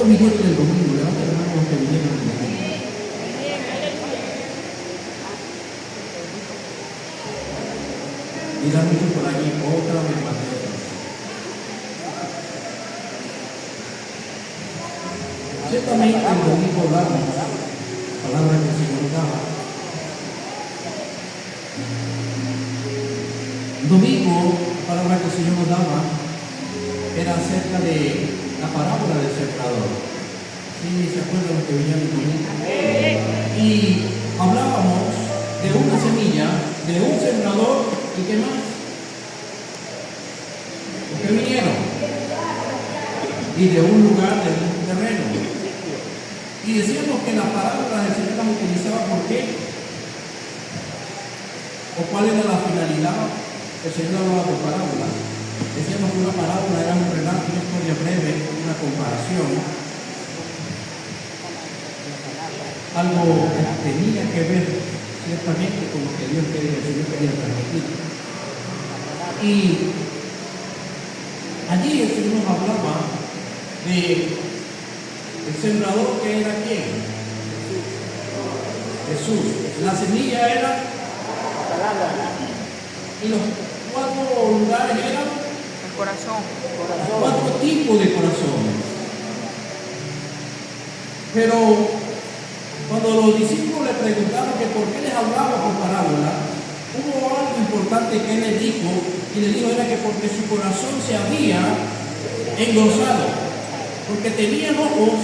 vinieron el domingo? Levanten la mano los que vinieron el domingo. Dirán mucho por allí, otra vez Mateo. Ciertamente el domingo hablamos palabra que el Señor daba. El domingo, la palabra que el Señor nos daba era acerca de la parábola del sembrador. ¿Sí se acuerdan lo que venían el domingo? Y hablábamos de una semilla, de un sembrador y qué más. Los que vinieron. Y de un lugar, de un terreno. Y decíamos que las parábolas del Señor las utilizaba ¿por qué? ¿O cuál era la finalidad? El Señor hablaba de parábolas. Decíamos que una parábola era un relato, una historia breve, una comparación. Algo que tenía que ver ciertamente con lo que el Señor quería transmitir. Y allí el Señor nos hablaba de el sembrador, que era ¿quién? Jesús. La semilla era y los 4 lugares eran el corazón. 4 tipos de corazones. Pero cuando los discípulos le preguntaron que por qué les hablaba por parábola, hubo algo importante que él les dijo, y le dijo era que porque su corazón se había engrosado, porque tenían ojos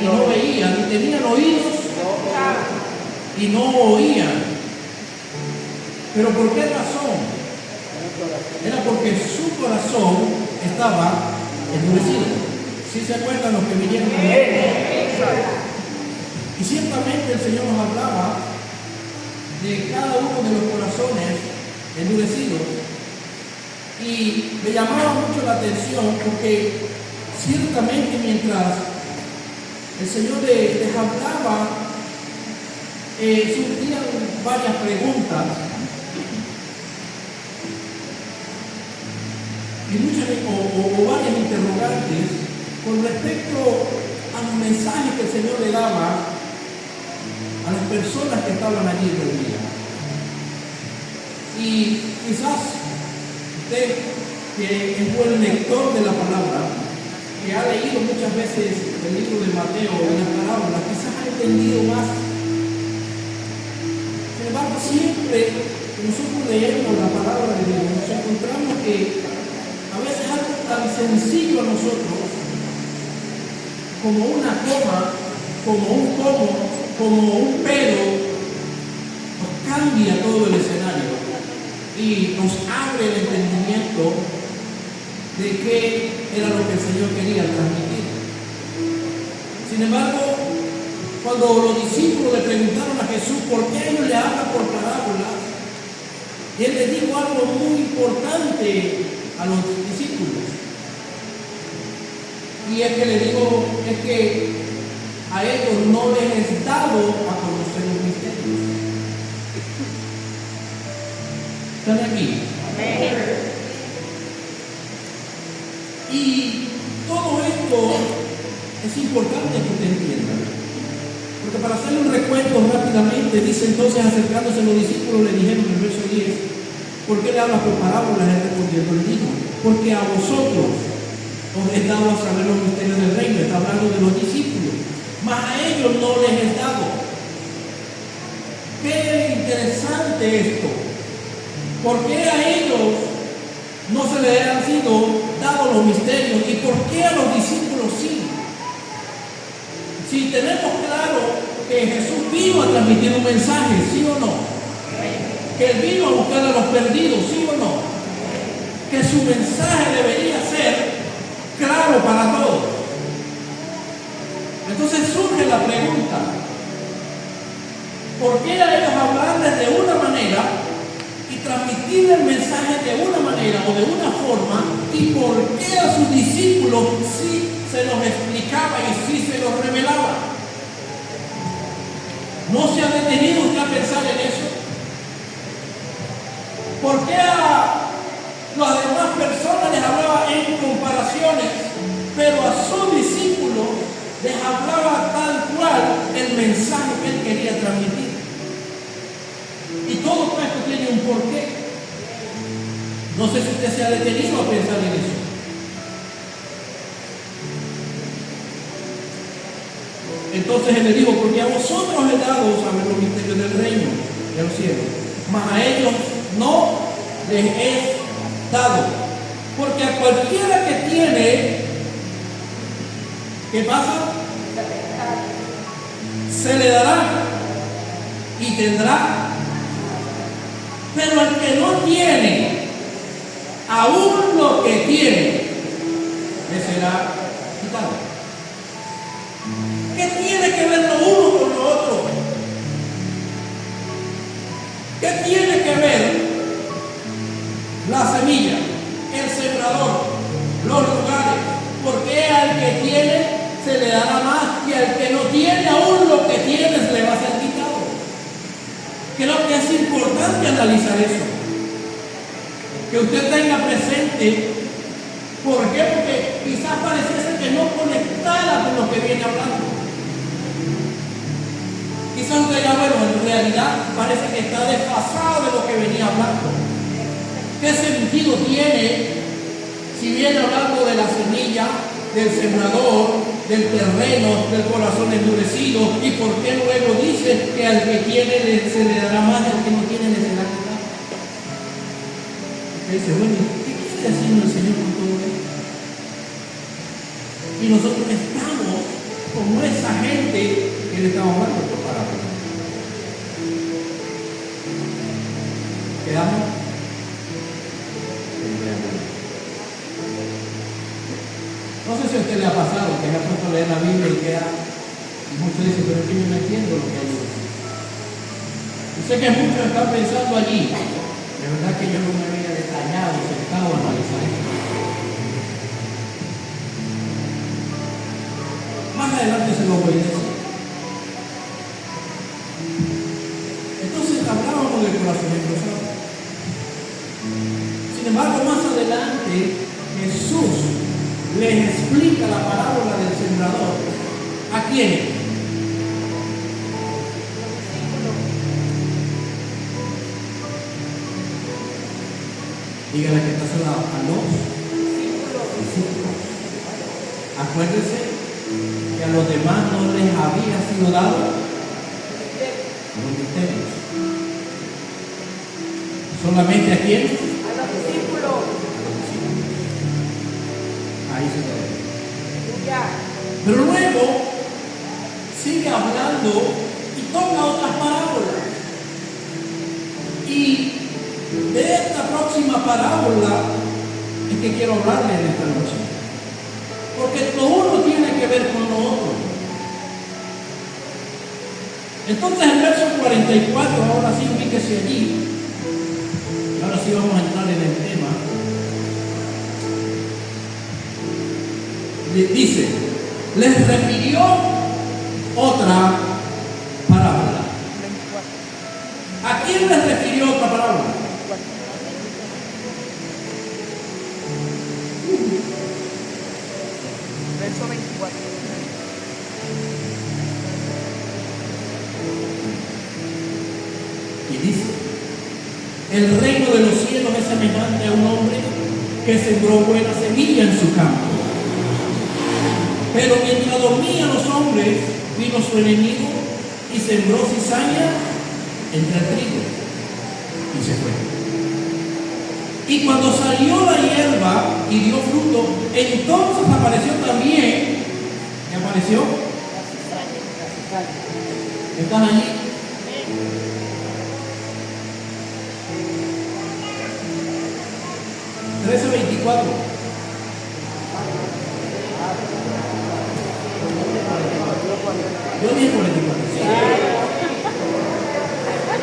y no veían, y tenían oídos y no oían. ¿Pero por qué razón? Era porque su corazón estaba endurecido. ¿Sí se acuerdan los que vinieron? Y ciertamente el Señor nos hablaba de cada uno de los corazones endurecidos. Y me llamaba mucho la atención porque ciertamente mientras el Señor les hablaba, surgían varias preguntas y muchas o varias interrogantes con respecto a los mensajes que el Señor le daba a las personas que estaban allí reunidas. Y quizás usted, que es buen lector de la palabra, que ha leído muchas veces el libro de Mateo y las parábolas, quizás ha entendido más. Sin embargo, siempre que nosotros leemos la palabra de Dios, nos encontramos que a veces algo tan sencillo a nosotros, como una coma, como un como, como un pero, nos cambia todo el escenario y nos abre el entendimiento de qué era lo que el Señor quería transmitir. Sin embargo, cuando los discípulos le preguntaron a Jesús por qué ellos le hablan por parábolas, él les dijo algo muy importante a los discípulos. Y es que le digo, es que a ellos no les es dado a conocer los misterios. ¿Están aquí? Y todo esto es importante que usted entienda. Porque para hacerle un recuento rápidamente, dice entonces acercándose los discípulos, le dijeron en el verso 10, ¿por qué le hablas por parábolas? Él respondiendo le dijo, porque a vosotros os he dado a saber los misterios del reino. Está hablando de los discípulos, mas a ellos no les he dado. Qué interesante esto. ¿Por qué a ellos no se les han sido dados los misterios? ¿Y por qué a los discípulos sí? Si tenemos claro que Jesús vino a transmitir un mensaje, ¿sí o no? Que Él vino a buscar a los perdidos, ¿sí o no? Que su mensaje debería ser claro para todos. Entonces surge la pregunta, ¿por qué a ellos hablarles de una manera y transmitir el mensaje de una manera o de una forma, y por qué a sus discípulos sí se los explicaba y sí se los revelaba? ¿No se ha detenido usted a pensar en eso? ¿Por qué a las demás personas les hablaba en comparaciones, pero a sus discípulos les hablaba tal cual el mensaje que él quería transmitir. Y todo esto tiene un porqué. No sé si usted se ha detenido a pensar en eso. Entonces él le dijo, porque a vosotros he dado saber los misterios del reino de los cielos, mas a ellos no les he dado. Porque a cualquiera que tiene, ¿qué pasa? Se le dará y tendrá. Pero el que no tiene, aún lo que tiene, le será quitado. ¿Qué tiene que ver lo uno con lo otro? ¿Qué tiene que ver la semilla, el sembrador, los lugares? Porque al que tiene se le dará más y al que no tiene, aún lo que tiene se le va a ser quitado. Creo que es importante analizar eso. Que usted tenga presente. ¿Por qué? Porque quizás pareciese que no conectara con lo que viene hablando. Quizás usted diga, bueno, en realidad parece que está desfasado de lo que venía hablando. ¿Qué sentido tiene si viene hablando de la semilla, del sembrador, del terreno, del corazón endurecido? ¿Y por qué luego dice que al que tiene se le dará más y al que no tiene le será quitado? Usted dice, bueno, ¿qué quiere decirnos el Señor con todo esto? Y nosotros estamos como esa gente que le estamos hablando por parábola. ¿Quedamos? No sé si a usted le ha pasado que se ha puesto a leer la Biblia y queda, y muchos dicen, pero es que yo no entiendo lo que hay ahí. Yo sé que muchos están pensando allí, de verdad que yo no me había detallado, sentado a analizar esto. Más adelante se lo voy a decir. Entonces hablábamos del corazón engrosado. Sin embargo, más adelante Jesús les explica la parábola del sembrador. ¿A quién? Dígale que está sola a los discípulos. Acuérdense que a los demás no les había sido dado los misterios. ¿Solamente a quién? A los discípulos. Ahí se quedó. Ya. Pero luego sigue hablando y toca otras parábolas. Y de esta próxima parábola es que quiero hablarle en esta noche. Porque lo uno tiene que ver con lo otro. Entonces el verso 44, ahora sí ubíquese allí. Y ahora sí vamos a entrar en el tema. Dice, les refirió otra parábola. ¿A quién les refirió otra parábola? Verso 24. Y dice, el reino de los cielos es semejante a un hombre que sembró buena semilla en su campo. Pero mientras dormían los hombres, vino su enemigo y sembró cizaña entre el trigo y se fue. Y cuando salió la hierba y dio fruto, entonces apareció también, ¿qué apareció? La cizaña. ¿Están allí? (13:24) Yo dije 44. ¿Sí?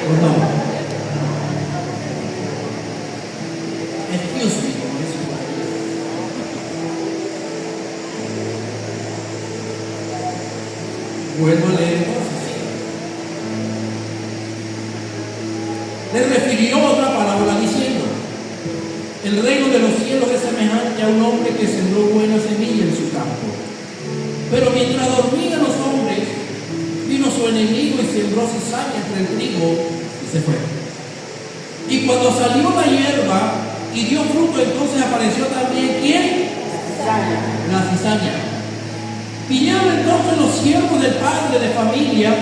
¿O no? Excuse me, como dice por ahí. Vuelvo a leer entonces. Le refirió otra parábola diciendo: el reino de los cielos es semejante a un hombre que sembró buena semilla en su campo. Pero mientras dormían los hombres, vino su enemigo y sembró cizaña entre el trigo y se fue. Y cuando salió la hierba y dio fruto, entonces apareció también ¿quién? La cizaña. Vinieron entonces los siervos del padre de familia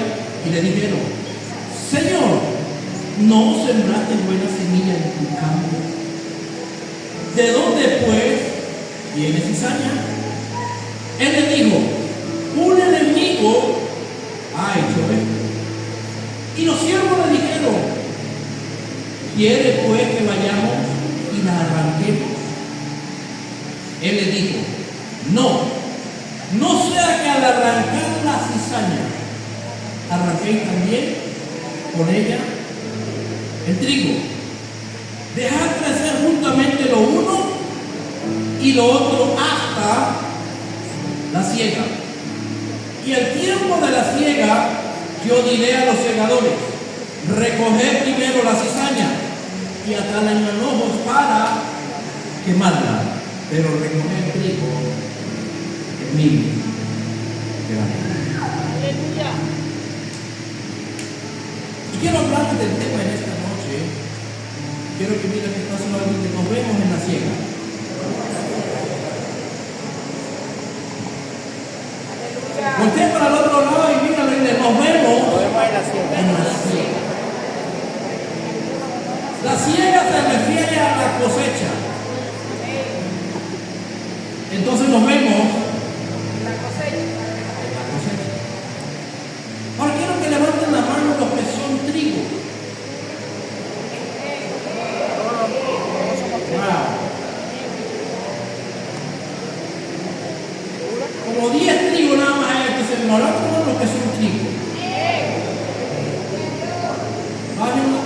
y le dijeron: Señor, ¿no sembraste buena semilla en tu campo? ¿De dónde pues viene cizaña? Él le dijo: un enemigo ha hecho esto. Y los siervos le dijeron: ¿quiere pues que vayamos y la arranquemos? Él le dijo: no sea que al arrancar la cizaña arranquéis también con ella el trigo. Dejad crecer juntamente lo uno y lo otro hasta la siega. Y al tiempo de la siega yo diré a los segadores: recoged primero la cizaña y atadla en manojos para quemarla, pero recoged el trigo en mí. Aleluya. Y quiero hablar del tema en esta noche. Quiero que miren que está solamente nos vemos en la siega. Voltea para el otro lado y míralo y nos vemos en la siega. La siega se refiere a la cosecha. Entonces nos vemos La cosecha. en la cosecha. Ahora quiero que levanten la mano los que son trigo. Wow. Como 10 trigos nada más hay que se ahora todos los que son trigo. Bájenlo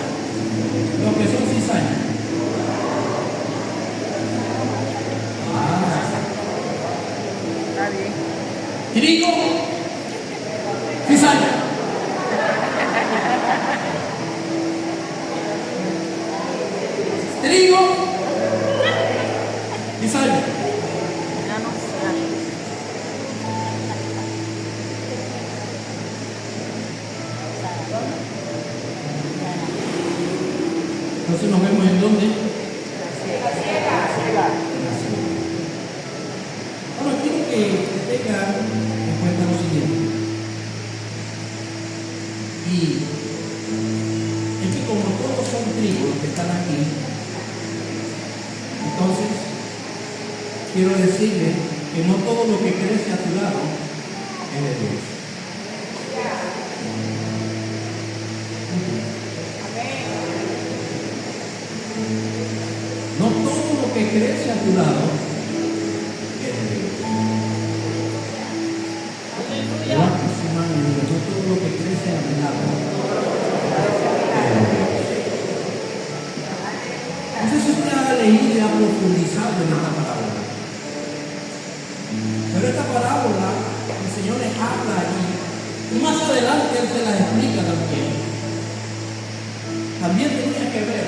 los que son cizaña. Está bien. Trigo, cizaña. Trigo, cizaña. Ya no sé. Entonces nos vemos en dónde. Ahora quiero que tengan en cuenta lo siguiente. Y es que como todos son trigos los que están aquí, entonces quiero decirles que no todo lo que crece a tu lado es de Dios. No todo lo que crece a tu lado es de Dios. Levanta su mano y diga: no todo lo que crece a mi lado es de Dios. No sé si usted ha leído y ha profundizado en esta parábola. Pero esta parábola el Señor les habla allí y más adelante Él se la explica también. También tenía que ver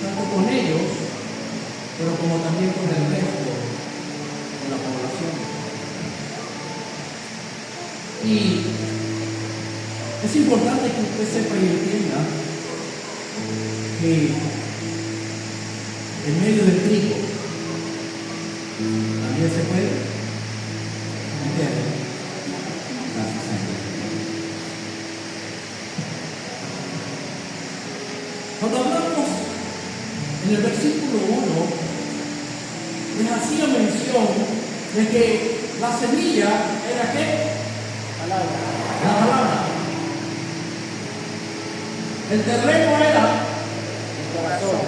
tanto con ellos, pero como también con el resto de la población. Y es importante que usted sepa y entienda que en medio del trigo también se puede meter la cizaña. Cuando hablamos en el versículo 1, les hacía mención de que la semilla era ¿qué? La palabra. El terreno era el corazón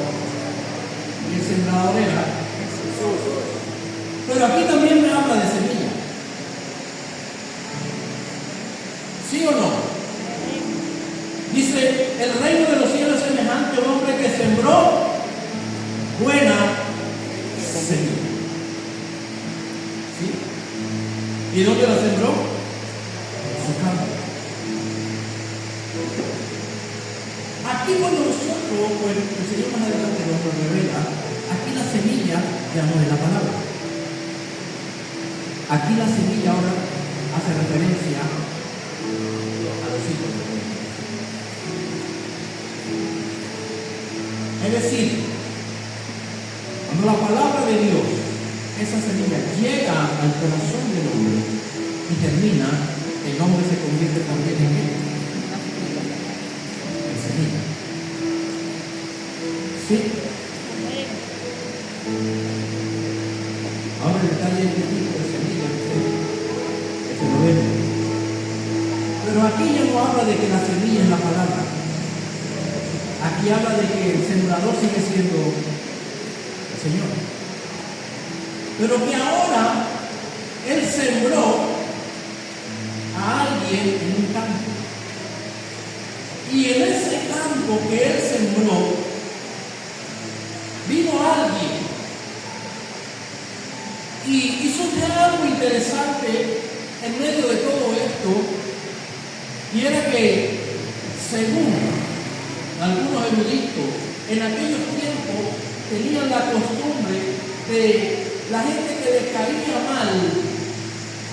y el sembrador era Jesús. Pero aquí también me habla de semilla. ¿Sí o no? Dice: el reino de los cielos es semejante a un hombre que sembró buena semilla. ¿Sí? ¿Y dónde la sembró? En su campo. Aquí cuando nosotros, pues el Señor más adelante nos lo revela, aquí la semilla ya no es la palabra. Aquí la semilla ahora hace referencia a los hijos de Dios. Es decir, cuando la palabra de Dios, esa semilla, llega al corazón del hombre y termina, el hombre se convierte también en él. En semilla. ¿Sí? Ahora el detalle es el tipo de semilla que se lo ve. Pero aquí ya no habla de que la semilla es la palabra. Aquí habla de que el sembrador sigue siendo el Señor. Pero que ahora Él sembró a alguien en un campo. Y en ese campo que Él sembró, vino alguien. Y surge algo interesante en medio de todo esto. Y era que, según algunos eruditos, en aquellos tiempos tenían la costumbre de la gente que le caía mal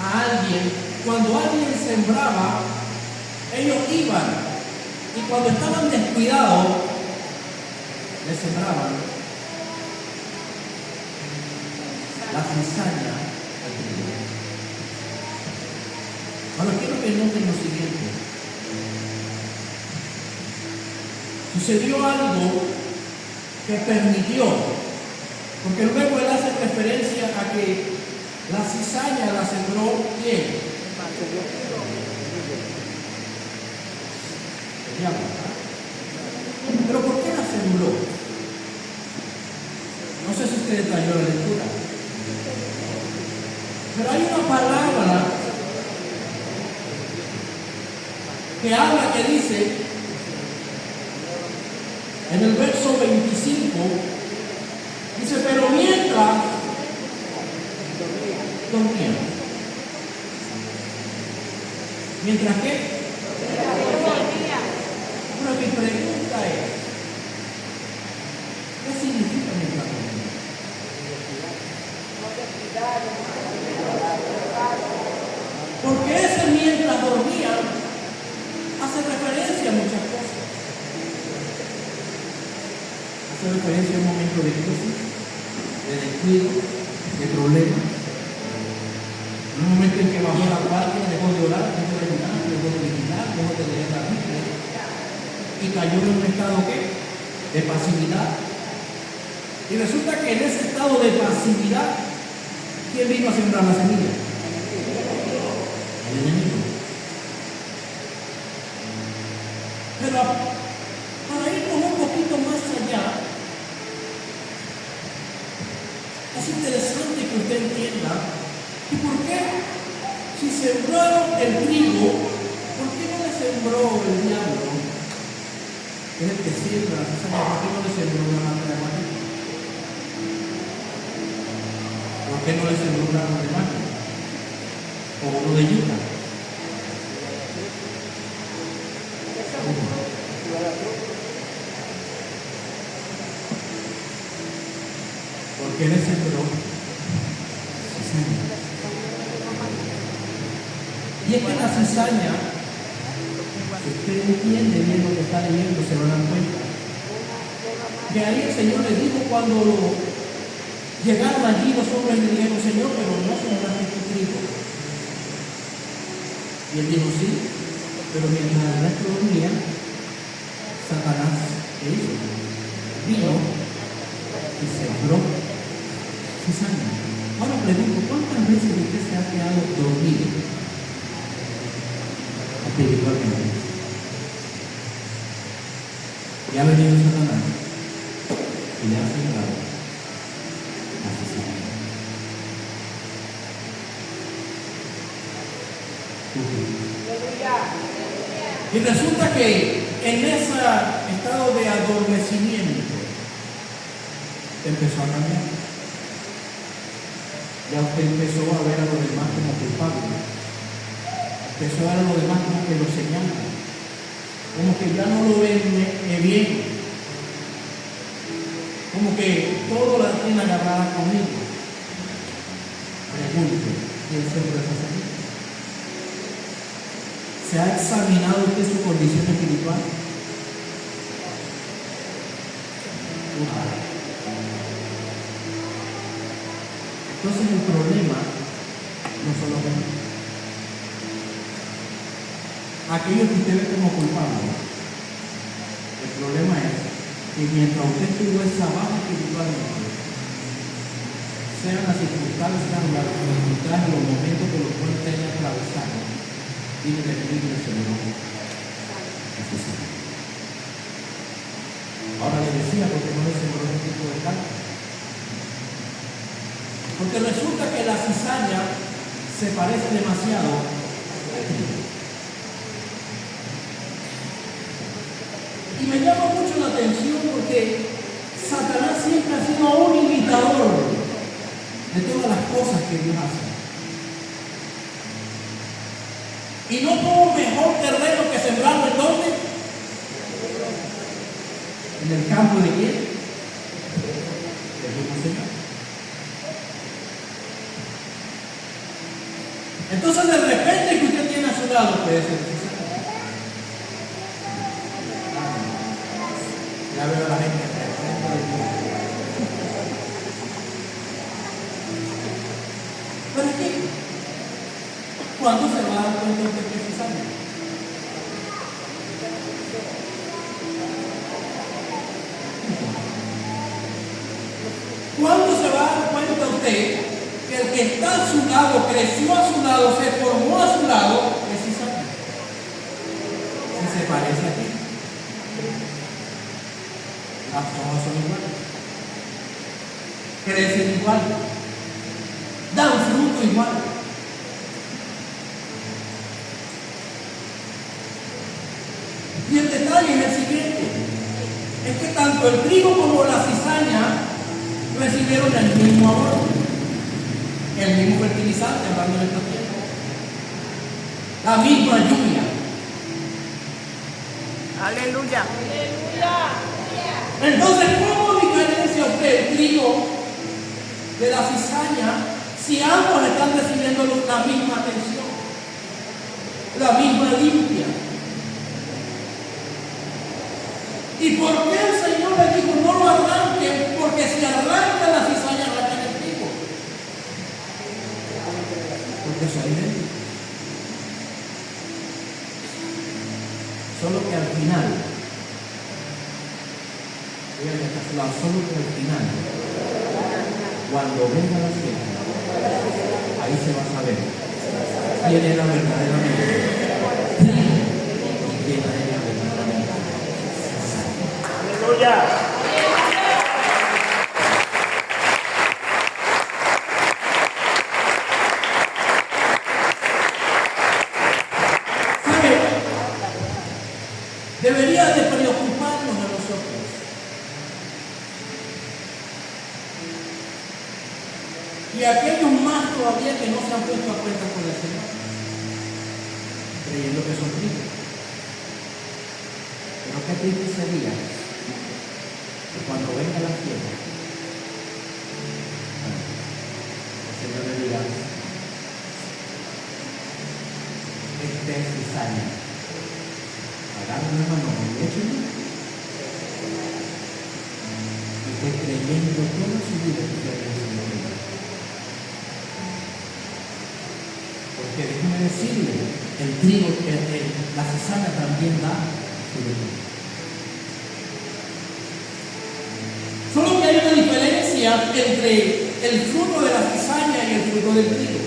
a alguien, cuando alguien sembraba, ellos iban y cuando estaban descuidados, le sembraban la cizaña al trigo. Ahora quiero que noten lo siguiente. Sucedió algo que permitió, porque luego él hace referencia a que la cizaña la sembró ¿quién? El diablo. Pero ¿por qué la sembró? No sé si ustedes trayó la lectura, pero hay una palabra que habla, que dice en el verso 25, dice, pero mientras dormían. ¿Mientras qué? Ahora mi pregunta es, ¿qué significa mientras dormían? Porque ese mientras dormían hace referencia a muchas cosas. Hace referencia a un momento de crisis, de descuido, de problemas. En un momento en que bajó la guardia, dejó de orar, dejó de ayunar, dejó de vigilar, dejó de leer la Biblia y cayó en un estado ¿qué? De pasividad. Y resulta que en ese estado de pasividad, ¿quién vino a sembrar la semilla? El enemigo. Pero para irnos un poquito más allá, es interesante que usted entienda que por qué, si sembraron el trigo, ¿por qué no le sembró el diablo? Que es el que siembra, ¿por qué no le sembró una mata de maíz? ¿Por qué no le sembró una mata de maíz? O uno de yuca. Porque él sembró cizaña. Y es que la cizaña, si usted entiende bien lo que está leyendo, se van a dar cuenta. Que ahí el Señor le dijo cuando llegaron allí los hombres le dijeron, Señor, pero no sembraste tu trigo. Y él dijo, sí, pero mientras el resto dormía, Satanás, ¿qué hizo? Vino y sembró cizaña. Ahora pregunto, ¿cuántas veces usted se ha quedado dormido espiritualmente? Y ha venido Satanás y le ha sembrado la cizaña. Y resulta que en ese estado de adormecimiento empezó a cambiar. Ya usted empezó a ver a los demás como culpables. Empezó a ver a los demás como que lo señalan. Como que ya no lo ven bien. Como que todo la tiene agarrada conmigo. Pregunto, ¿quién sembró esa semilla? ¿Se ha examinado usted su condición espiritual? Entonces el problema no solo es aquello que usted ve como culpable. El problema es que mientras usted tuvo esa baja espiritualmente, sean las circunstancias, las dificultades, los momentos por los cuales usted haya atravesado, tiene que pedirle al Señor necesario. Ahora le decía, porque no le sembró ese tipo de carga. Porque resulta que la cizaña se parece demasiado al trigo. Y me llama mucho la atención porque Satanás siempre ha sido un imitador de todas las cosas que Dios hace. Y no tuvo mejor terreno que sembrarlo en dónde? En el campo de quién? Del mismo Señor. Entonces de repente que usted tiene a su lado, puede ser. Ya veo a la gente pero es que, ¿cuándo se va a dar cuenta usted que es cizaña? ¿Cuándo se va a dar cuenta usted que el que está a su lado, creció a su lado, se formó a su lado, es cizaña? Si se parece a ti. Las hojas son iguales, crecen igual, dan fruto igual. Y el detalle es el siguiente: es que tanto el trigo como la cizaña recibieron el mismo amor, el mismo fertilizante, hablando de esta tierra, la misma lluvia. Aleluya. Entonces, ¿cómo diferencia usted el trigo de la cizaña si ambos están recibiendo la misma atención, la misma limpia? ¿Y por qué el Señor le dijo no lo arranquen? Porque si arrancan la cizaña, arrancan el trigo. Porque eso es idéntico. Solo que al final, solo que al final, cuando venga la fiesta, ahí se va a saber quién era verdaderamente trigo y quién era verdaderamente cizaña. ¡Aleluya! Debería de preocuparnos a nosotros y a aquellos más todavía que no se han puesto a cuenta con el Señor, creyendo que son trigos. Pero qué triste sería que cuando venga la fiesta, el Señor le diga: este es cizaña. Agarren una mano y échenlo. Y usted creyendo toda su vida que usted es el Señor. Porque déjeme decirle, el trigo, la cizaña también da su fruto. Solo que hay una diferencia entre el fruto de la cizaña y el fruto del trigo.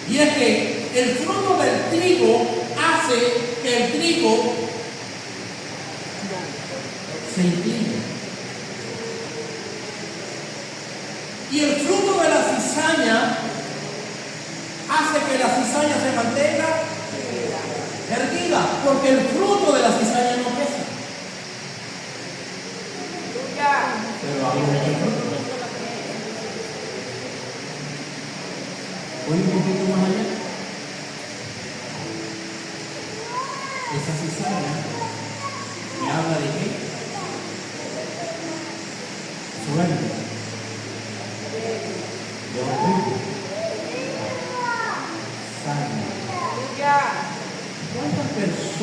Y es que el fruto del trigo hace que el trigo se incline. Y el fruto de la cizaña hace que la cizaña se mantenga erguida, porque el fruto de la cizaña no pesa. Pero hablo de el fruto. Voy un poquito más allá. Esa cizaña me habla de qué? Suerte, de orgullo,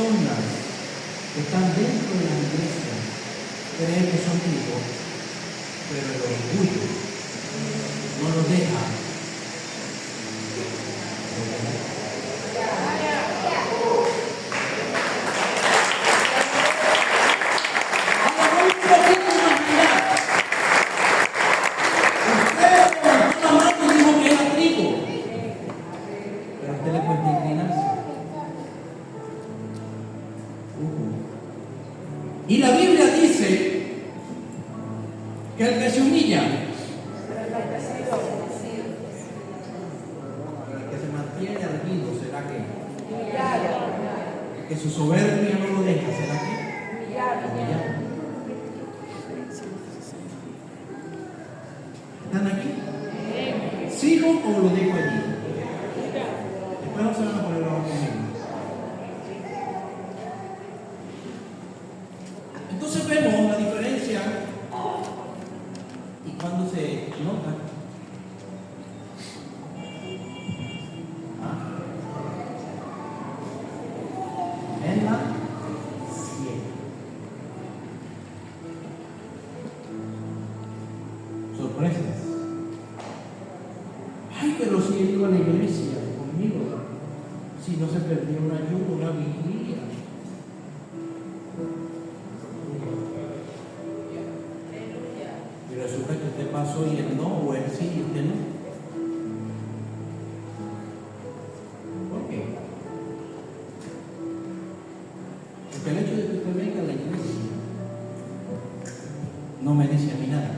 personas que están dentro de la iglesia creen que son hijos, pero el orgullo no los deja. Y la Biblia dice que el que se humilla, el que se mantiene erguido, ¿será que? El que su soberbia no lo deja, ¿será que? Humillado. ¿Están aquí? ¿Sigo o lo dejo allí? Después no se van a poner abajo conmigo. Entonces vemos la diferencia y cuando se nota. En la ciega. Sorpresas. Ay, pero si él iba a la iglesia conmigo, si no se perdió un ayuno, una vigilia. Y resulta que usted pasó y él no, o él sí y usted no. ¿Por qué? Porque el hecho de que usted venga a la iglesia no me dice a mí nada.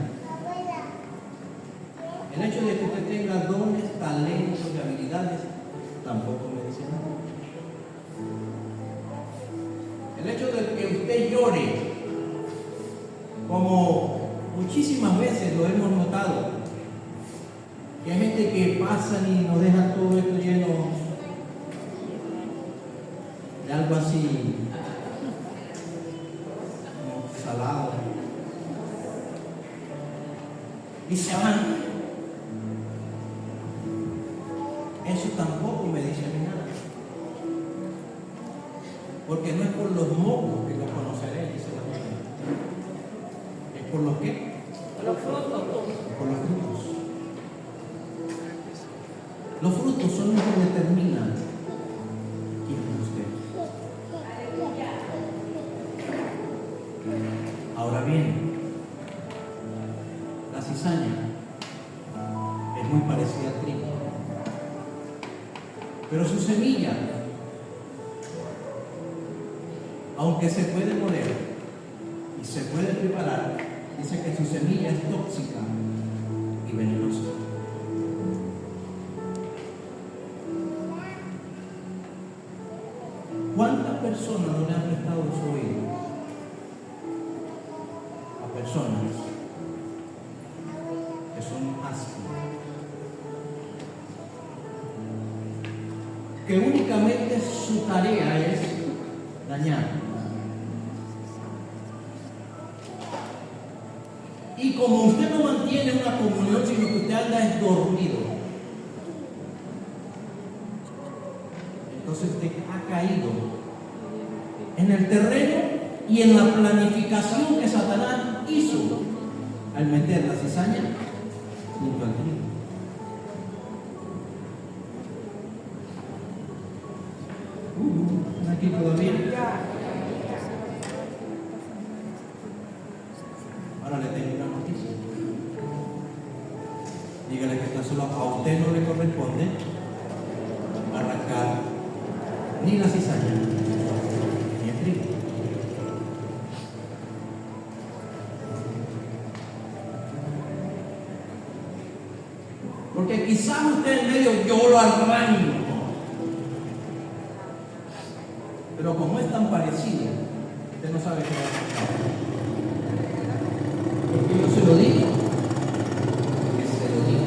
El hecho de que usted tenga dones, talentos y habilidades tampoco me dice nada. El hecho de que usted llore, como muchísimas veces lo hemos notado, que hay gente que pasa y nos deja todo esto lleno de algo así como salado y se van. Eso tampoco me dice a mí nada, porque no es por los mocos que los conoceré, dice la Biblia. ¿Es por los qué? Los frutos. Por los frutos. Los frutos son los que determinan quién es usted. Ahora bien, la cizaña es muy parecida al trigo, pero su semilla, aunque se puede moler y se puede preparar, dice que su semilla es tóxica y venenosa. ¿Cuántas personas no le han prestado su oído a personas que son ácidas, que únicamente su tarea es dañar? Y como usted no mantiene una comunión, sino que usted anda es dormido, entonces usted ha caído en el terreno y en la planificación que Satanás hizo al meter la cizaña junto al trigo. ¿Están aquí todavía? Ahora le tengo una noticia. Dígale que está solo. A usted no le corresponde arrancar ni la cizaña ni el trigo. Porque quizás usted en medio yo lo arranco, pero como es tan parecido, usted no sabe qué va a pasar. Porque yo se lo digo, que se lo digo.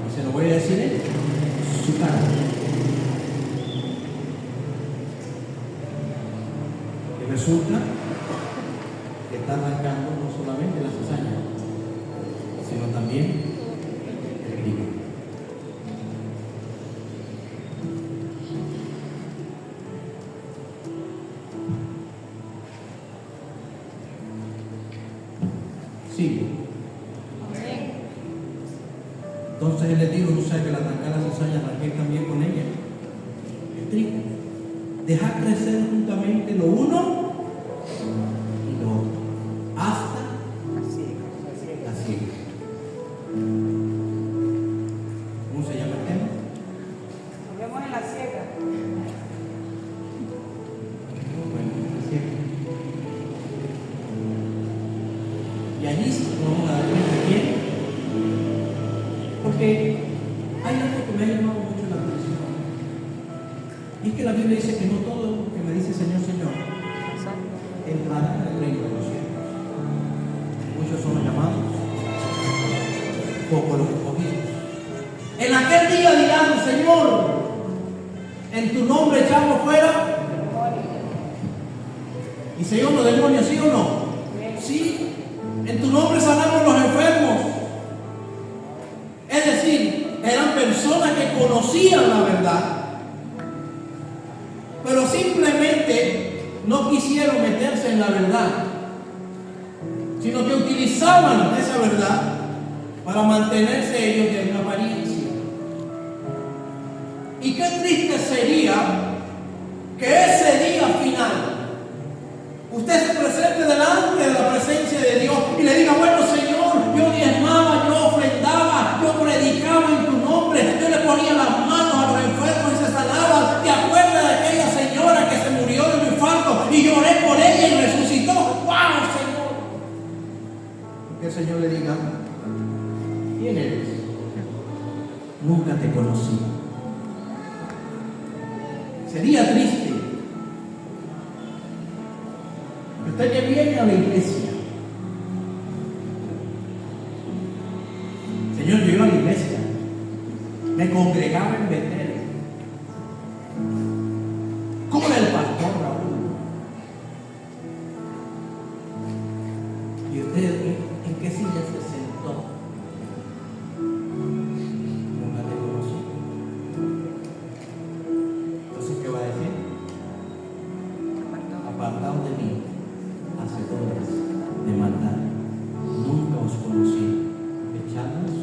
Y se lo voy a decir en su cara. Y resulta que está arrancando no solamente la cizaña, sino también el trigo. sigo. Amén. Entonces él le dijo, no sea que la arrancar la cizaña arranqué también con ella. El trigo. Deja crecer juntamente lo uno y lo otro. Hasta la siega. ¿Cómo se llama el tema? Nos vemos en la siega. Bueno, la siega. Y allí vamos a dar cuenta quién. Porque hay algo que me ha llamado mucho la atención. Y es que la Biblia dice que no todo lo que me dice Señor, Señor, entrará en el reino de los cielos. Muchos son los llamados, pocos los escogidos. En aquel día dirán, Señor, en tu nombre echamos fuera. Y Señor, los demonios, ¿sí o no? Sí. En tu nombre sanamos los enfermos. Es decir, eran personas que conocían la verdad, pero simplemente no quisieron meterse en la verdad, sino que utilizaban esa verdad para mantenerse ellos en apariencia. Y qué triste sería que ese día final usted se presente delante de la presencia de Dios y le diga, bueno Señor, yo diezmaba, yo ofrendaba, yo predicaba en tu nombre, yo le ponía las manos a los enfermos y se sanaban. ¿Te acuerdas de aquella señora que se murió de un infarto y lloré por ella y resucitó? ¡Wow, Señor! Que el Señor le diga, ¿quién eres? Nunca te conocí. Sería triste que usted que viene a la iglesia. Señor, yo iba a la iglesia, me congregaba en Betel, como el pastor Raúl. ¿Y usted en qué silla se sentó? Nunca te conocí. Entonces, ¿qué va a decir? Apartados de mí, hacedores de maldad, nunca os conocí. Echados.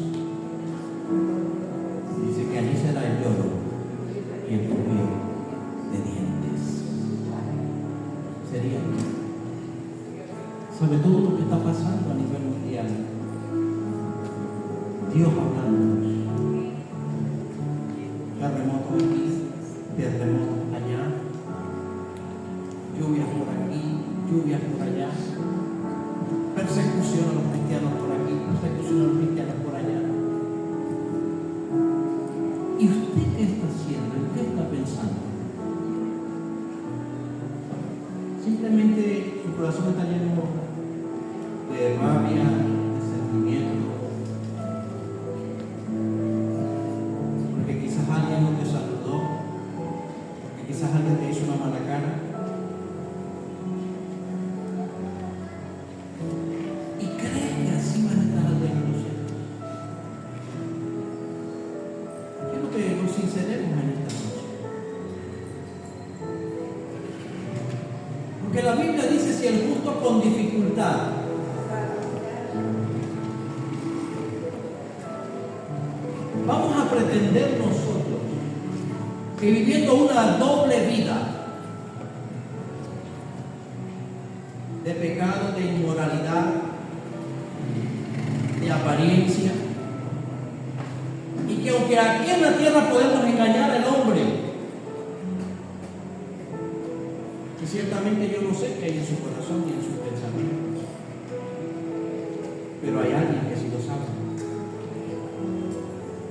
Dice que allí será el lloro y el crujir de dientes. Sería. ¿Sabe todo lo que está pasando a nivel mundial? Dios hablándonos. Terremotos aquí, terremotos allá, lluvias por aquí, lluvias por allá, persecución a los cristianos por aquí, persecución a los cristianos por allá. ¿Y usted qué está haciendo? ¿En qué está pensando? Simplemente su corazón está lleno de rabia, de sentimiento, porque quizás alguien no te saludó, porque quizás alguien te hizo una mala cara. Y cree que así van a estar al reino de los cielos. Quiero que nos sinceremos en esta noche. Porque la Biblia dice, si el justo con dificultad vamos a pretender nosotros que viviendo una doble vida de pecado, de inmoralidad, de apariencia, y que aunque aquí en la tierra podemos engañar al hombre, y ciertamente yo no sé qué hay en su corazón y en sus pensamientos, pero hay alguien que sí lo sabe.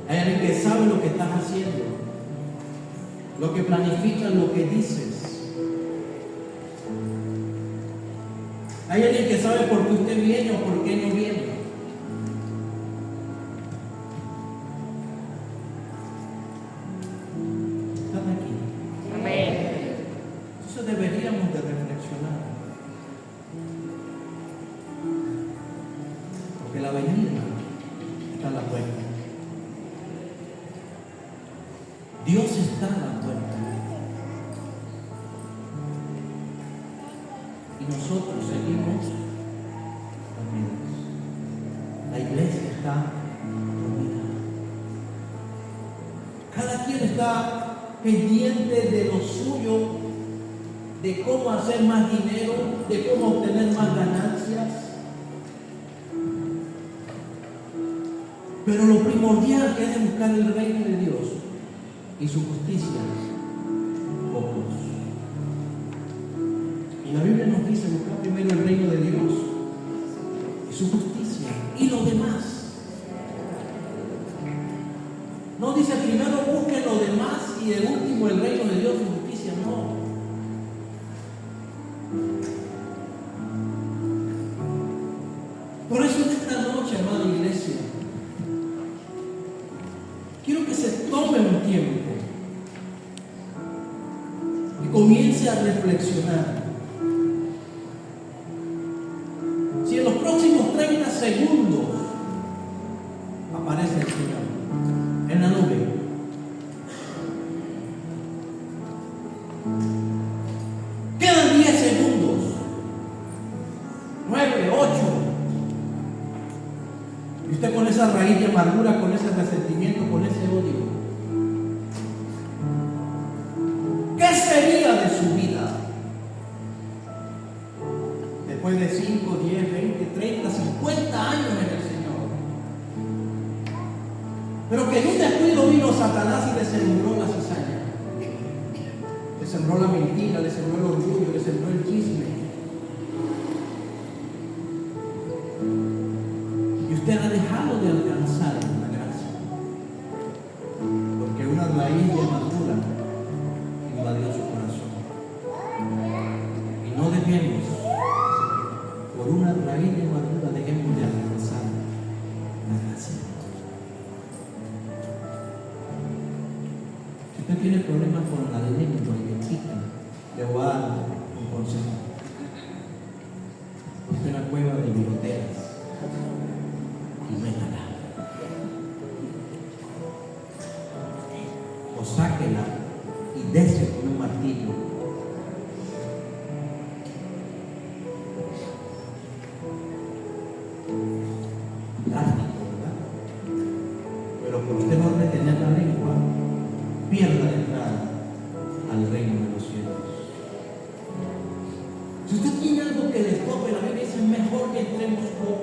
Hay alguien que sabe lo que estás haciendo, lo que planificas, lo que dices. Hay alguien que sabe por qué usted viene o por qué no viene. Están aquí. Amén. Eso deberíamos de reflexionar. Porque la venida está a la puerta. Dios está a la puerta. Y nosotros seguimos dormidos. está dominada. Cada quien está pendiente de lo suyo, de cómo hacer más dinero, de cómo obtener más ganancias. Pero lo primordial que es buscar el reino de Dios y su justicia, pocos. Y la Biblia nos dice buscar primero el reino de Dios y su justicia y lo demás. No dice primero busquen lo demás y el último el reino de Dios y su justicia, no. Por eso en esta noche, amada iglesia, quiero que se tome un tiempo y comience a reflexionar. Si en los próximos 30 segundos aparece el Señor en la nube, quedan 10 segundos, 9, 8, y usted con esa raíz de amargura, con ese resentimiento, con ese odio, ¿qué sería de su vida? Después de 5, 10, 20, 30, 50 años en el Señor. Pero que en un descuido vino Satanás y le sembró la cizaña. Le sembró la mentira, le sembró el orgullo, le sembró el chisme. Y usted ha dejado de alcanzar la gracia. Porque una raíz de amargura invadió su corazón. Y no debemos, por una raíz de amargura, dejemos de alcanzar la gracia. Si usted tiene problemas con la lengua y el pica, le voy a dar un consejo. Busque una cueva de bigoteras y métala. O sáquela y dese con un martillo. Drástico, ¿verdad? Pero por usted no retener la lengua, pierda la entrada al reino de los cielos. Si usted tiene algo que le tope, la Biblia dice mejor que entremos con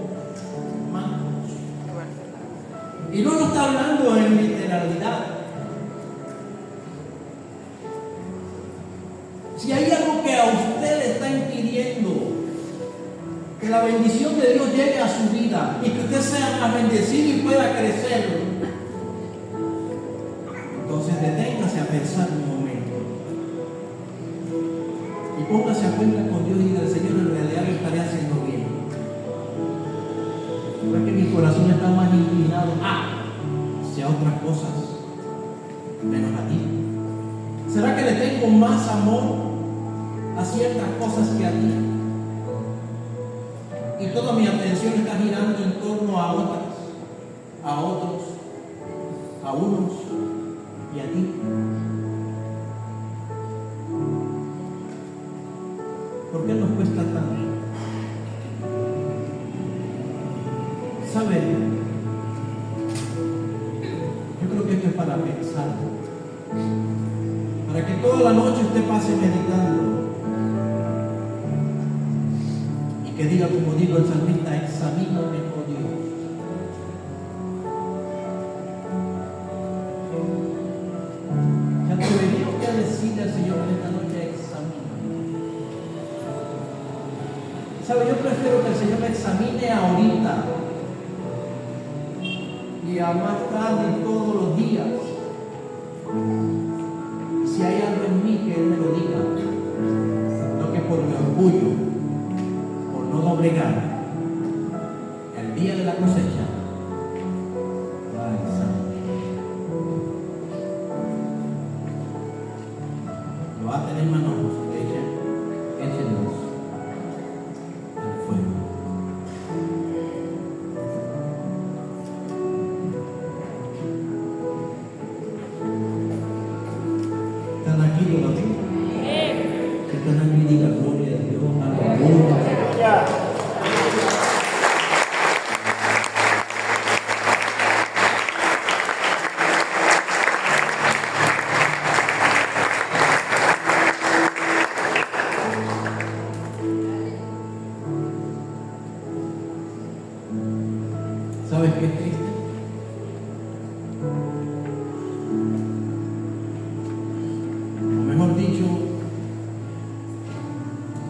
mancos. Y no lo está hablando en literalidad. Si hay algo que a usted le está impidiendo que la bendición de Dios llegue a su vida y que usted sea más bendecido y pueda crecer, entonces deténgase a pensar un momento y póngase a cuenta con Dios y diga: Señor, en realidad lo estaré haciendo bien, porque mi corazón está más inclinado hacia otras cosas menos a ti. ¿Será que le tengo más amor a ciertas cosas que a ti? Y toda mi atención está girando en torno a otras, a otros, a unos y a ti. ¿Por qué nos cuesta tanto? ¿Saben? Yo creo que esto es para pensar, para que toda la noche usted pase meditando y que diga, como dijo el salmista: examíname, oh Dios. ¿Se atrevería usted a decirle al Señor en esta noche: examíname? ¿Sabe? Yo prefiero que el Señor me examine ahorita y a más tarde y todos los días. Si hay algo en mí, que Él me lo diga, no que por mi orgullo, por no doblegar, el día de la cosecha, ay, Santo, lo va a tener manosos, échenos al fuego. ¿Están aquí todavía? Si están aquí, diga gloria a Dios, aleluya. ¿Sabes qué es triste? O mejor dicho,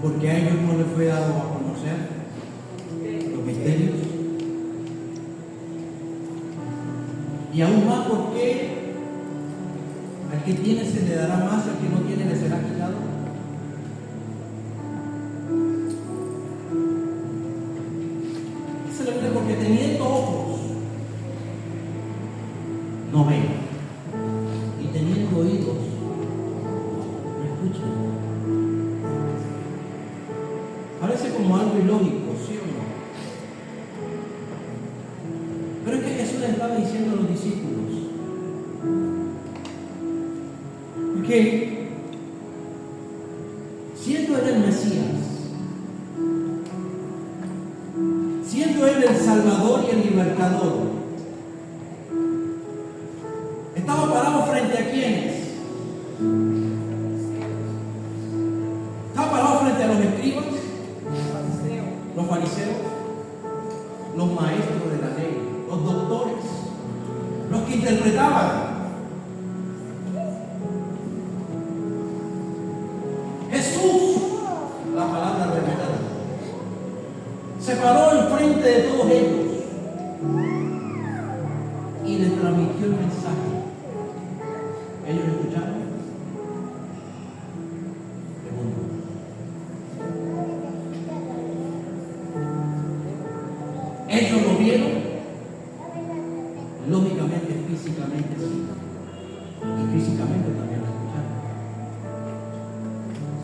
porque a ellos no les fue dado a conocer los misterios. Y aún más porque al que tiene se le dará más, al que no tiene le será quitado. Se le dice porque teniendo ojos no ven, y teniendo oídos no escuchan. Parece como algo ilógico, ¿sí o no? Pero es que Jesús le estaba diciendo a los discípulos, porque siendo Él el Mesías, siendo Él el Salvador y el Libertador, estaba parado frente a quienes. Estaba parado frente a los escribas, los fariseos, los maestros de la ley, los doctores, los que interpretaban. Jesús, la palabra revelada, se paró enfrente de todos ellos y les transmitió el mensaje. ¿Ellos escucharon? Pregunto. ¿Ellos lo vieron? Lógicamente, físicamente sí. Y físicamente también lo escucharon.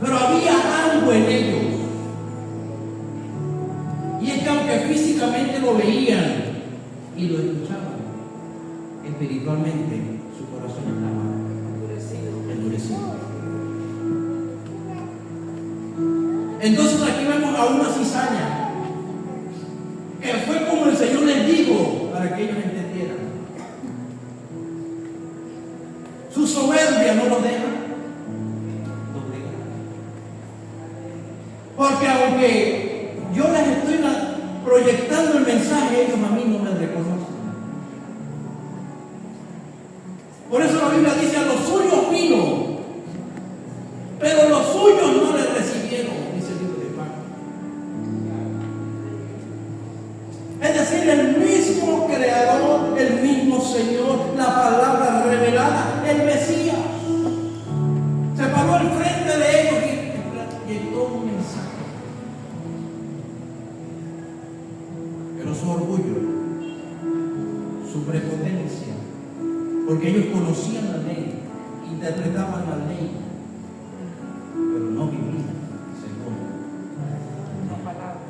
Pero había algo en ellos. Y es que aunque físicamente lo veían y lo escuchaban, espiritualmente su corazón estaba endurecido. Entonces aquí vemos a una cizaña que fue como el Señor les dijo para que ellos entendieran. Su soberbia no los deja doblegar. Porque aunque yo les estoy proyectando el mensaje, ellos a mí no me reconocen. Por eso la Biblia dice: a los suyos vino, pero los suyos no le recibieron, dice el libro de Juan. Es decir, el mismo Creador, el mismo Señor, la palabra revelada, el Mesías, se paró al frente de ellos y proyectó un mensaje. Pero su orgullo, su prepotencia, porque ellos conocían la ley, interpretaban la ley, pero no vivían según la palabra.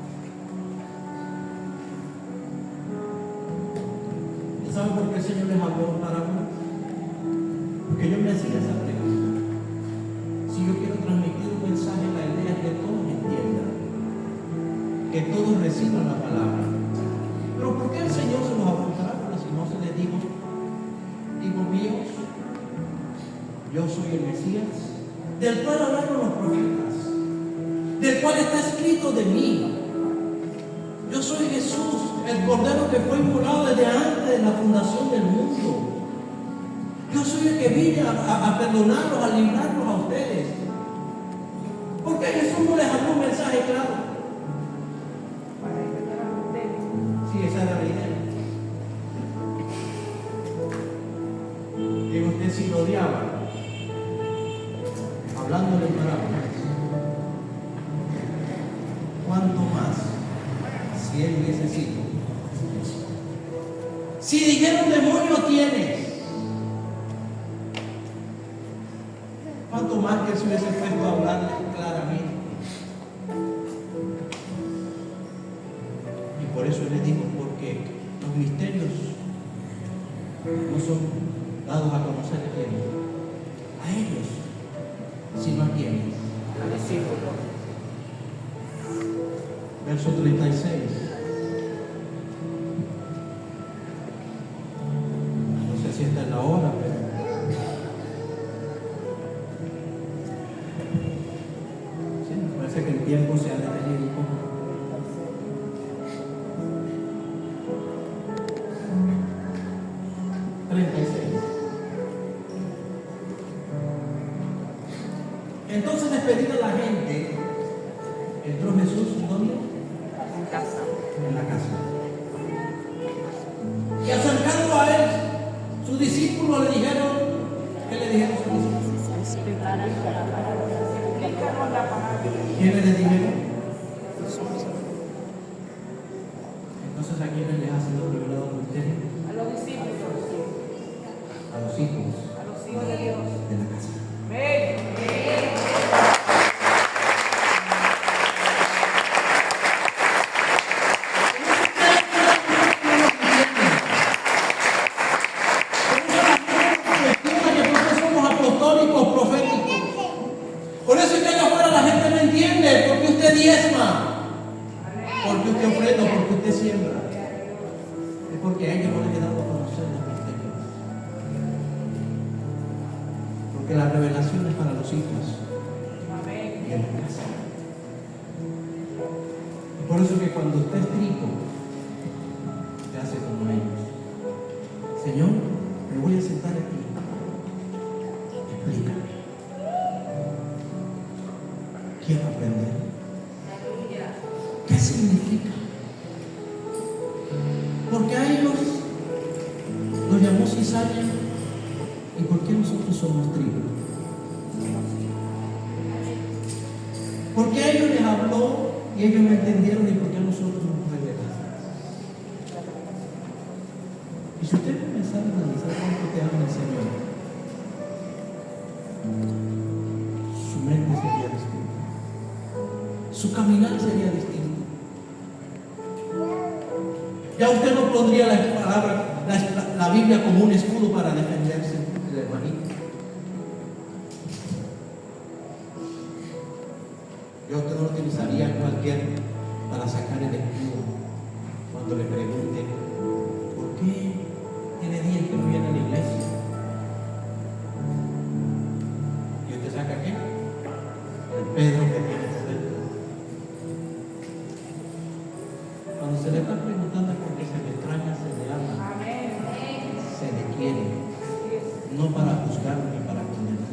¿Y saben por qué el Señor les habló en parábolas? Porque yo me hacía esa pregunta. Si yo quiero transmitir un mensaje, la idea es que todos entiendan, que todos reciban la palabra. Pero ¿por qué el Señor se los habló en parábolas si no se les dijo: hijos míos, yo soy el Mesías, del cual hablaron los profetas, del cual está escrito de mí? Yo soy Jesús, el Cordero que fue inmolado desde antes de la fundación del mundo. Yo soy el que vine a perdonarlos, a librarlos a ustedes. ¿Por qué Jesús no les habló un mensaje claro? Sí, esa era la idea. Que usted si lo odiaba, hablándole en parábolas, ¿cuánto más si él hubiese sido? Si dijeron demonio tienes, ¿cuánto más que él se hubiese puesto a hablar claramente? Y por eso les digo, porque los misterios no son dados a conocer a quién, a ellos, sino a quién, a discípulos. Verso 36. No sé si esta es la hora, pero sí, me parece que el tiempo se ha detenido un poco. casa. En la casa. Y acercando a él, sus discípulos le dijeron, ¿qué le dijeron sus discípulos? Explícanos la palabra. ¿Quiénes le dijeron? Entonces, ¿a quiénes les ha sido revelado el misterio? A los discípulos. A los hijos A los hijos de Dios. de la casa. Amén. Por eso es que allá afuera la gente no entiende por qué usted diezma, por qué usted ofrenda, por qué usted siembra. Es porque a ellos no les he dado a conocer los misterios. Porque la revelación es para los hijos y en la casa. Y por eso que cuando usted es rico, usted hace como ellos. Señor, me voy a sentar aquí. Explícame. Quiero aprender. ¿Qué significa? Porque a ellos los llamó cizaña. ¿Y por qué nosotros somos trigo? Porque a ellos les habló y ellos no entendieron, y por qué a nosotros nos revelaron. Y si usted comenzara a analizar cuánto te ama el Señor, su mente sería distinta. Su caminar sería distinto. Ya usted no pondría la Biblia como un escudo para defenderse del hermanito. Ya usted no lo utilizaría para sacar el escudo cuando le pregunte ¿por qué tiene días que no viene a la iglesia? ¿Y usted saca qué? El Pedro que tiene poder. Cuando se le está preguntando es porque se le extraña, se le ama, Amén. se le quiere, no para juzgar ni para condenar.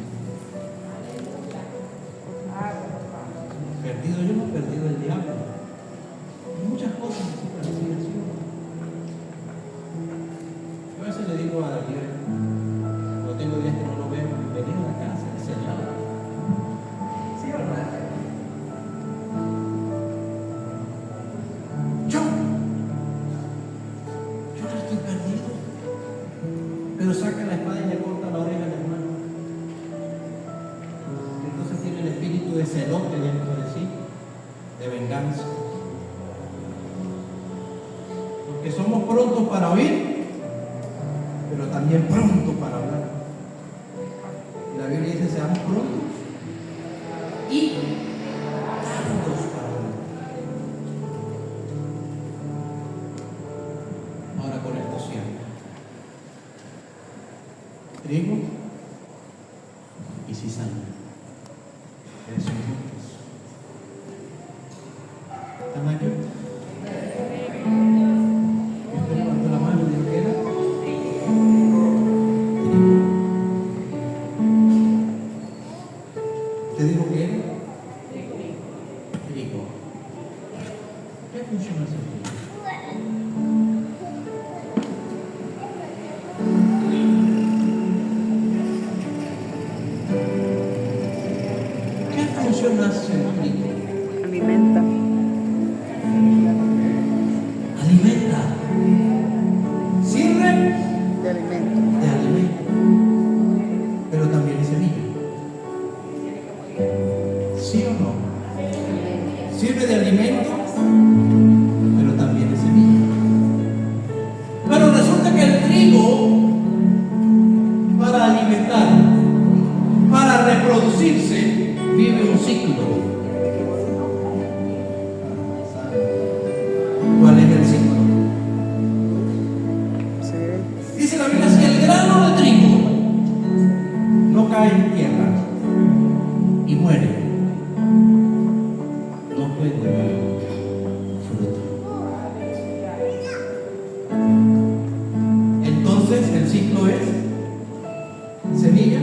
Perdido yo, no perdido el diablo. Hay muchas cosas así para decir así. Yo a veces le digo a Daniel, no tengo días que no lo veo, venido a la casa, el Señor. ¿Sí o no? Yo no estoy perdido. Pero saca la espada y le corta la oreja al hermano. Entonces tiene el espíritu de celote dentro de sí, de venganza. Porque somos prontos para oír, pero también prontos para hablar. Y la Biblia dice, seamos prontos y tardos para hablar. Ahora con esto cierro. Trigo y cizaña. Eres un juntos. ¿Están aquí? Usted levantó la mano y dijo que era trigo. ¿Usted dijo que era? Trigo. ¿Qué funciona ese trigo? ¿Qué funciona ese trigo? Alimenta. Alimenta. Sirve De alimento. de alimento, pero también es semilla. ¿Sí o no? Sirve de alimento, pero también es semilla. Pero resulta que el trigo, para alimentar, para reproducirse, vive un ciclo. ¿Cuál es el ciclo? Dice la Biblia, si el grano de trigo no cae en tierra y muere, no puede dar fruto. Entonces el ciclo es semilla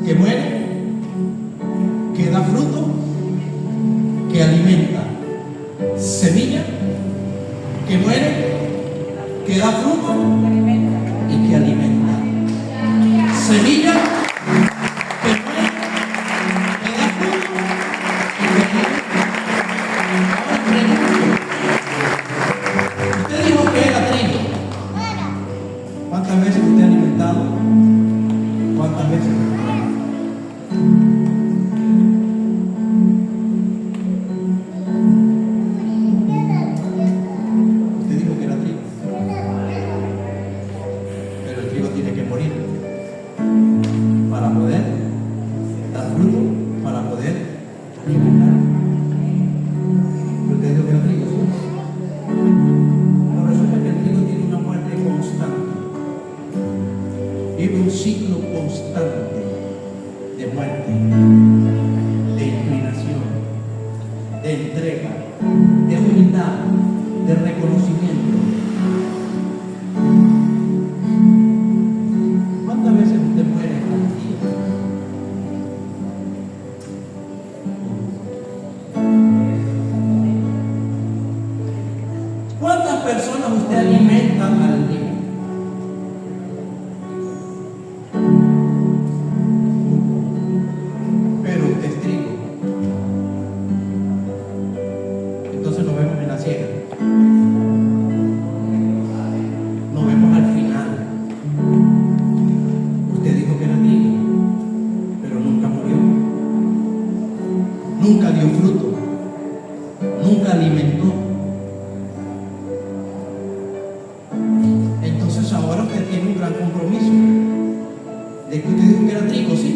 que muere, que da fruto, que alimenta semilla que muere, que da fruto y que alimenta. Semilla que muere, que da fruto y que alimenta. Ahora pregunto, usted dijo que era trigo. ¿Cuántas veces usted ha alimentado? ¿Cuántas veces? Usted dijo que era trigo. Pero el trigo tiene que morir para poder dar fruto, para poder alimentar. Usted dijo que era trigo, ¿sí? Pero resulta que el trigo tiene una muerte constante. Vive un ciclo constante de muerte, de inclinación, de entrega, de humildad, de reconocimiento. ¿Cuántas veces usted muere al día? ¿Cuántas personas usted alimenta al día? Pero usted es trigo. Entonces nos vemos en la ciega. Nos vemos al final. Usted dijo que era trigo, pero nunca murió. Nunca dio fruto. Nunca alimentó. Entonces ahora usted tiene un gran compromiso de que usted dijo que era trigo, ¿sí?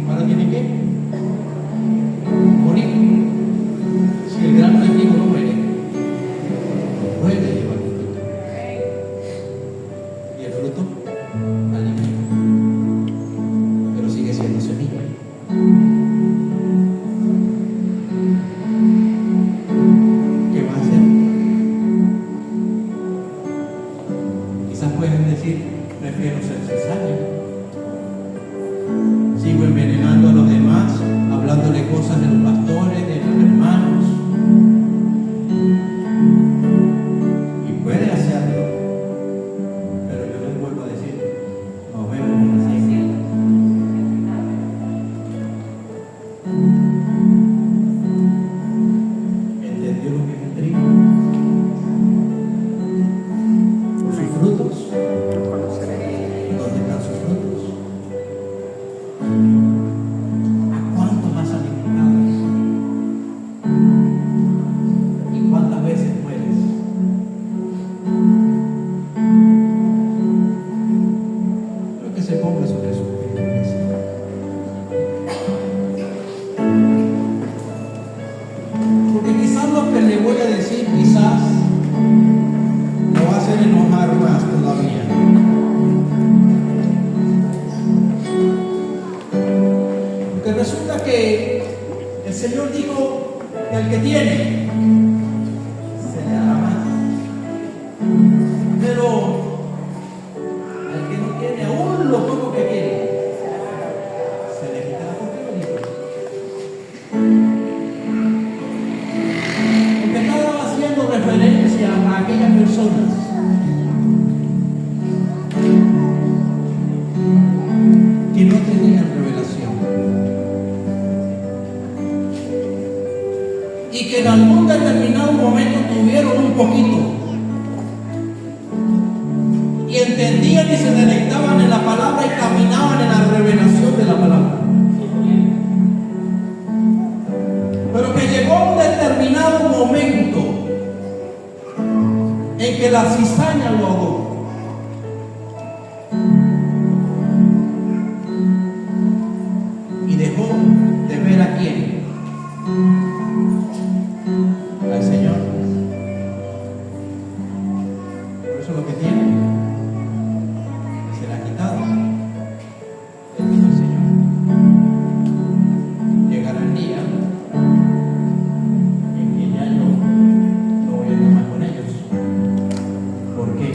Ahora tiene que morir. Si el grano de trigo no muere, puede llevar fruto. Y el fruto alimenta, pero sigue siendo semilla. ¿Qué va a hacer? Quizás pueden decir, prefiero ser cizaña. Sigo envenenando a los demás, hablándole cosas de los pastores, de los hermanos. Y puede hacerlo, pero yo les vuelvo a decir, nos vemos en la ciega. ¿Entendió lo que es el trigo? Por sus frutos. ¿Dónde están sus frutos? ¿A cuántos has alimentado? ¿Y cuántas veces mueres? Creo que se ponga sobre su pies. Porque quizás lo que le voy a decir, quizás lo va a hacer enojar más todavía. Porque resulta que el Señor dijo que al que tiene se le dará más, pero al que no tiene, aún lo poco que tiene, se le quitará. ¿Por qué lo dijo? Porque estaba haciendo referencia a aquellas personas que no tenían revelación y que en algún determinado momento tuvieron un poquito y entendían y se deleitaban en la palabra y caminaban en la revelación de la palabra, pero que llegó un determinado momento en que la cizaña lo ahogó. Y dejó de ver a quién, al Señor. Por eso lo que tiene será quitado. Él dijo el Señor. Llegará el día en que ya yo no voy a estar más con ellos. ¿Por qué?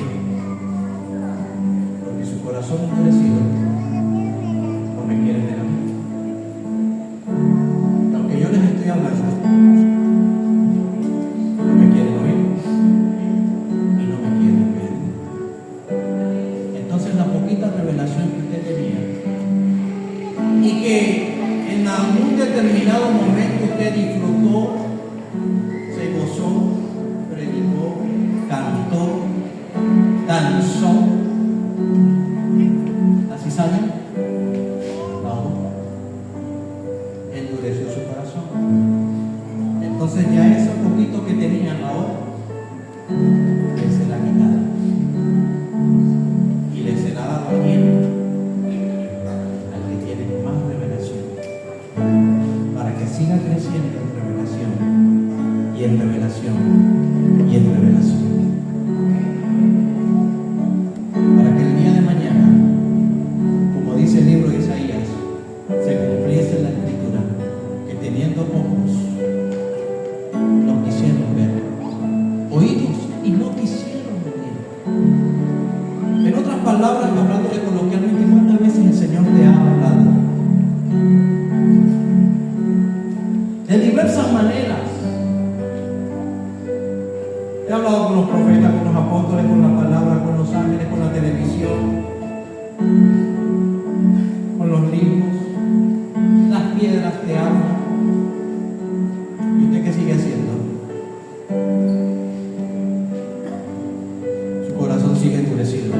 Entonces ya eso poquito que tenían ahora, les será quitado. Y les será dado a quien, al que tiene más revelación, para que siga creciendo en revelación, y en revelación, y en revelación. Para que el día de mañana, como dice el libro de Isaías, se cumpliese la escritura, que teniendo ojos no quisieron ver, oídos y no quisieron oír. En otras palabras, hablándole coloquialmente, ¿cuántas veces el Señor te ha hablado? De diversas maneras. He hablado con los profetas, con los apóstoles, con la palabra, con los ángeles, con la televisión, con los libros. Las piedras te hablan. ¿Y usted qué sigue haciendo? Su corazón sigue endurecido,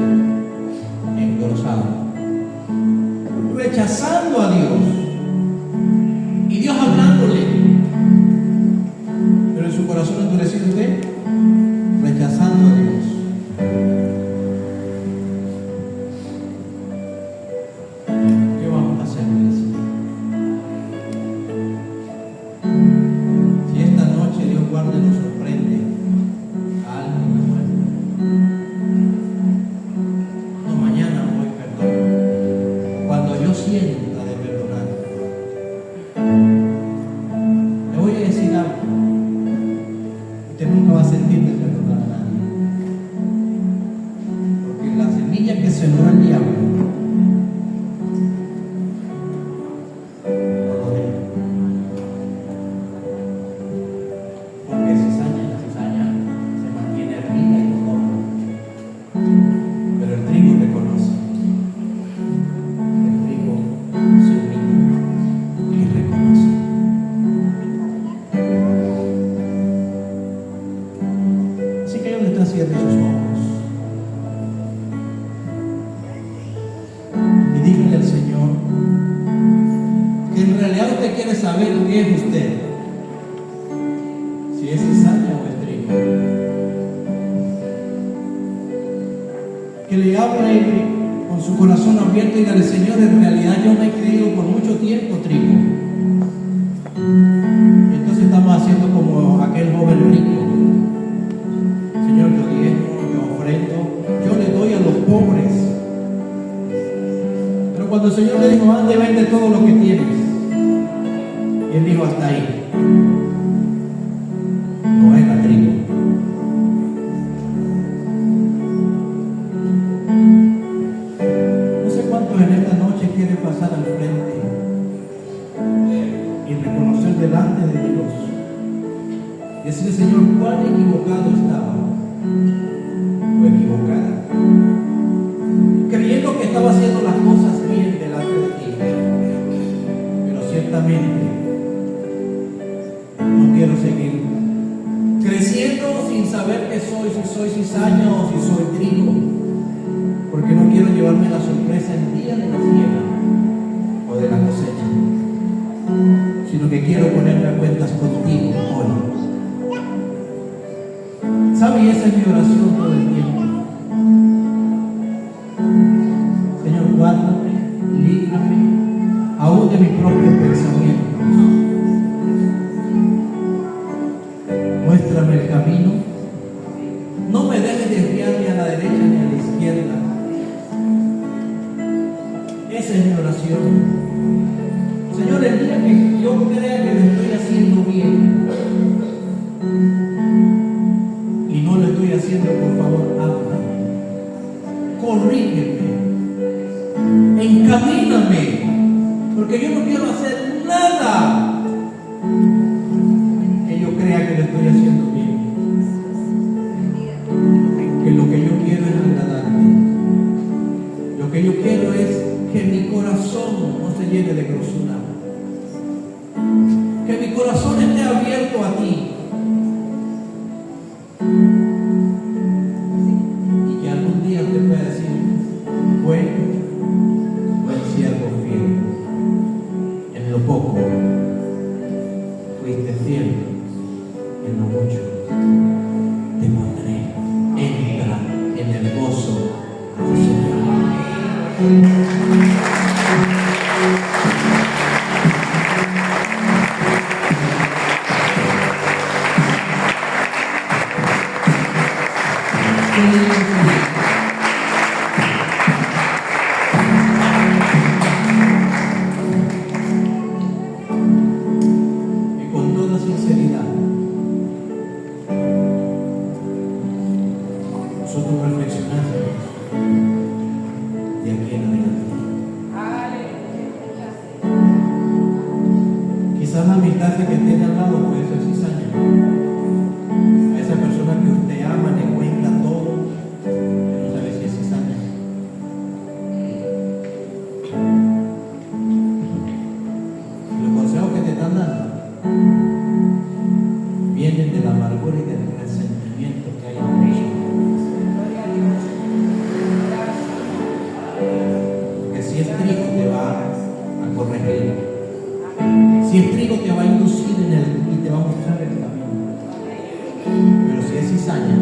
engrosado, rechazando a Dios. Y Dios hablándole. Pero en su corazón endurecido usted, rechazando a Dios. ¿Qué vamos a hacer, iglesia? Si esta noche Dios guarde nos sorprende a alguien en la muerte. No, mañana hoy perdono. Cuando yo sienta de perdonar, le voy a decir algo. Usted nunca va a sentir de perdonar a nadie. Porque la semilla que sembró el diablo no lo deja. Porque la cizaña se mantiene arriba y no toma. Pero el trigo reconoce. El trigo se humilla y reconoce. Así que donde está, cierre sus ojos y dígale al Señor que en realidad usted quiere saber qué es usted, si es cizaña o es trigo. Que le hable con su corazón abierto y dígale: Señor, en realidad yo me he creído por mucho tiempo trigo. Entonces estamos haciendo como aquel joven rico. Señor, yo diezmo, yo ofrendo, yo le doy a los pobres. Pero cuando el Señor le dijo: ande, vende todo lo que tienes, y él dijo: hasta ahí. No era trigo. No sé cuántos en esta noche quieren pasar al frente y reconocer delante de Dios y decirle: Señor, cuán equivocado estaba o equivocada, creyendo que estaba haciendo las cosas bien delante de ti, pero ciertamente no quiero seguir creciendo sin saber qué soy, si soy cizaña o si soy trigo, porque no quiero llevarme la sorpresa el día de la siega o de la cosecha, sino que quiero ponerme a cuentas contigo hoy. ¿Sabe? Y esa es mi oración todo el tiempo. Señor, guárdame, líbrame, aún de mis propios pensamientos. Muéstrame el camino. No me dejes desviar ni a la derecha ni a la izquierda. Esa es mi oración. Señor, el día que yo crea que lo estoy haciendo bien y no lo estoy haciendo, por favor, háblame, corrígeme, encamíname, porque yo no quiero hacer nada en lo mucho te pondré. Entra en el gozo de tu Señor. Y con toda sinceridad, nosotros reflexionamos de aquí en adelante. Quizás la amistad que tiene al lado puede ser cizaña. A esa persona que usted ama le cuenta todo, pero no sabe si es cizaña. Los consejos que te están dando vienen de la amargura y del resentimiento que hay en ellos. Porque si es trigo te va a corregir. Si es trigo te va a inducir en el y te va a mostrar el camino. Pero si es cizaña,